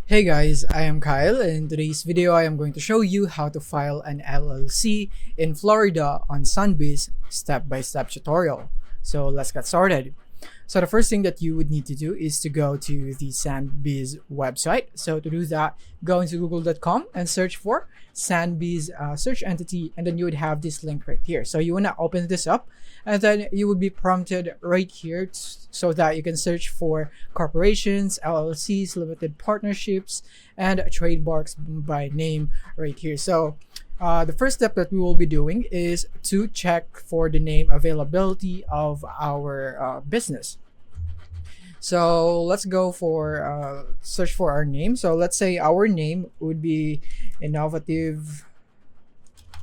Hey guys, I am Kyle, and in today's video I am going to show you how to file an LLC in Florida on Sunbiz step-by-step tutorial. So let's get started. So the first thing that you would need to do is to go to the Sunbiz website. So to do that, go into google.com and search for Sunbiz search entity, and then you would have this link right here. So you want to open this up, and then you would be prompted right here so that you can search for corporations, LLCs, limited partnerships, and trademarks by name right here. So the first step that we will be doing is to check for the name availability of our business. So let's go for search for our name. So let's say our name would be Innovative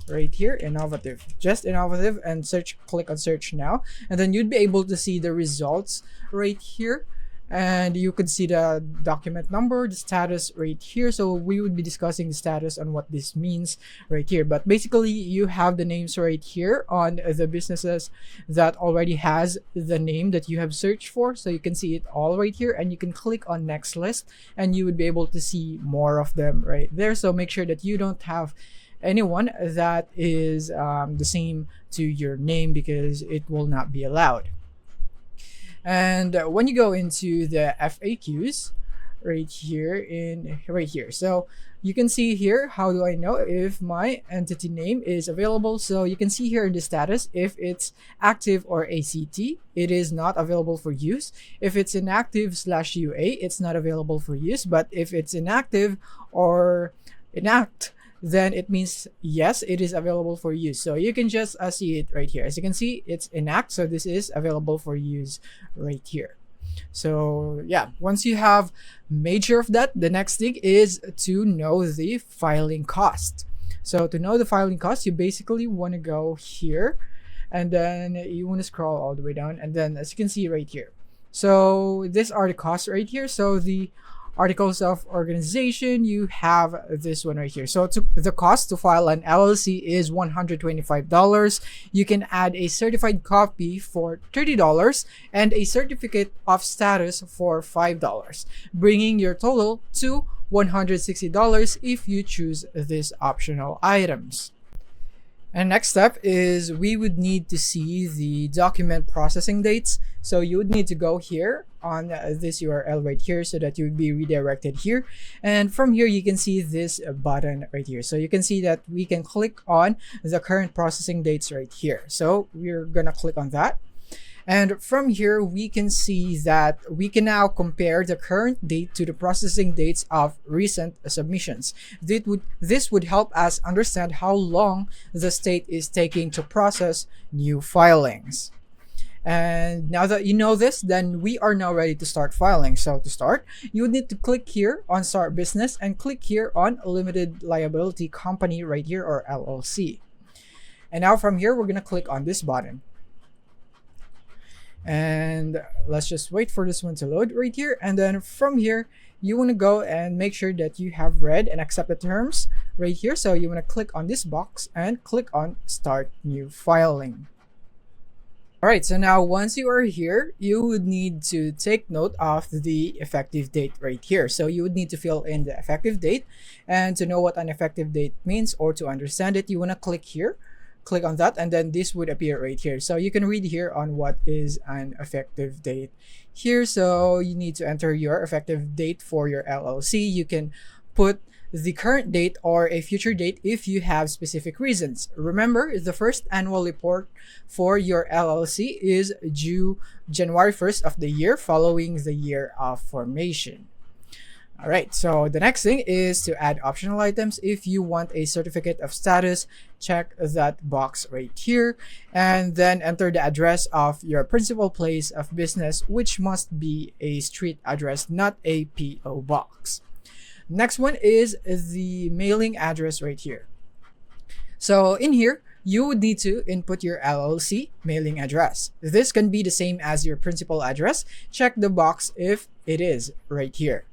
right here, Innovative, just Innovative, and click on search now, and then you'd be able to see the results right here, and you could see the document number, the status right here. So we would be discussing the status on what this means right here, but basically you have the names right here on the businesses that already has the name that you have searched for. So you can see it all right here, and you can click on next list, and you would be able to see more of them right there. So make sure that you don't have anyone that is the same to your name, because it will not be allowed. And when you go into the FAQs right here, so you can see here, how do I know if my entity name is available? So you can see here in the status, if it's active or ACT, it is not available for use. If it's inactive/UA, it's not available for use. But if it's inactive or inact, then it means yes, it is available for use. So you can just see it right here. As you can see, it's inact, so this is available for use right here. So yeah, once you have made sure of that, the next thing is to know the filing cost. So to know the filing cost, you basically want to go here, and then you want to scroll all the way down, and then as you can see right here, so these are the costs right here. So the articles of organization, you have this one right here. So the cost to file an LLC is $125. You can add a certified copy for $30 and a certificate of status for $5, bringing your total to $160 if you choose these optional items. And next step is we would need to see the document processing dates. So you would need to go here on this URL right here, so that you would be redirected here. And from here, you can see this button right here. So you can see that we can click on the current processing dates right here. So we're gonna click on that. And from here, we can see that we can now compare the current date to the processing dates of recent submissions. This would help us understand how long the state is taking to process new filings. And now that you know this, then we are now ready to start filing. So to start, you would need to click here on Start Business and click here on Limited Liability Company right here, or LLC. And now from here, we're going to click on this button. And let's just wait for this one to load right here. And then from here, you want to go and make sure that you have read and accept the terms right here. So you want to click on this box and click on Start New Filing. All right, so now once you are here, you would need to take note of the effective date right here. So you would need to fill in the effective date, and to know what an effective date means, or to understand it, you want to click here. Click on that, and then this would appear right here. So you can read here on what is an effective date here. So you need to enter your effective date for your LLC. You can put the current date or a future date if you have specific reasons. Remember, the first annual report for your LLC is due January 1st of the year following the year of formation. All right, so the next thing is to add optional items. If you want a certificate of status, check that box right here, and then enter the address of your principal place of business, which must be a street address, not a PO box. Next one is the mailing address right here. So in here, you would need to input your LLC mailing address. This can be the same as your principal address. Check the box if it is right here.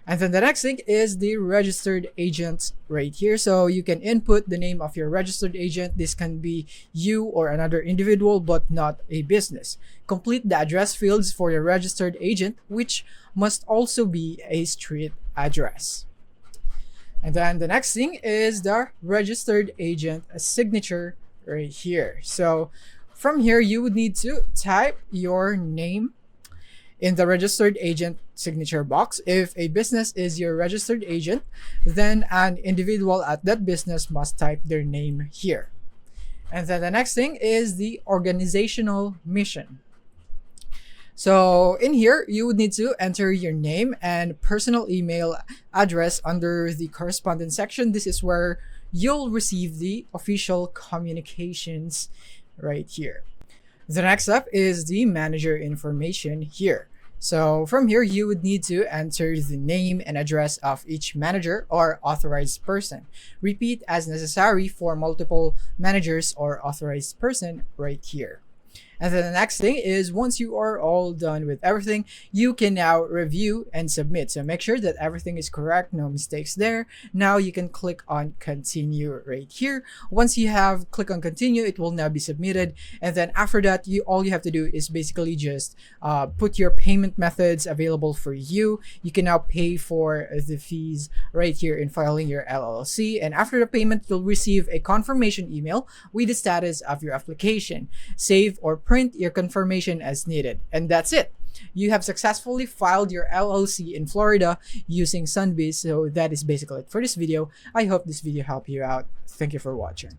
And then the next thing is the registered agent right here. So you can input the name of your registered agent. This can be you or another individual, but not a business. Complete the address fields for your registered agent, which must also be a street address. And then the next thing is the registered agent signature right here. So from here, you would need to type your name in the registered agent signature box. If a business is your registered agent, then an individual at that business must type their name here. And then the next thing is the organizational mission. So in here, you would need to enter your name and personal email address under the correspondence section. This is where you'll receive the official communications right here. The next step is the manager information here. So from here, you would need to enter the name and address of each manager or authorized person. Repeat as necessary for multiple managers or authorized person right here. And then the next thing is, once you are all done with everything, you can now review and submit. So make sure that everything is correct, no mistakes there. Now you can click on continue right here. Once you have click on continue, it will now be submitted. And then after that, all you have to do is basically just put your payment methods available for you. You can now pay for the fees right here in filing your LLC. And after the payment, you'll receive a confirmation email with the status of your application. Save or print your confirmation as needed. And that's it. You have successfully filed your LLC in Florida using Sunbiz. So that is basically it for this video. I hope this video helped you out. Thank you for watching.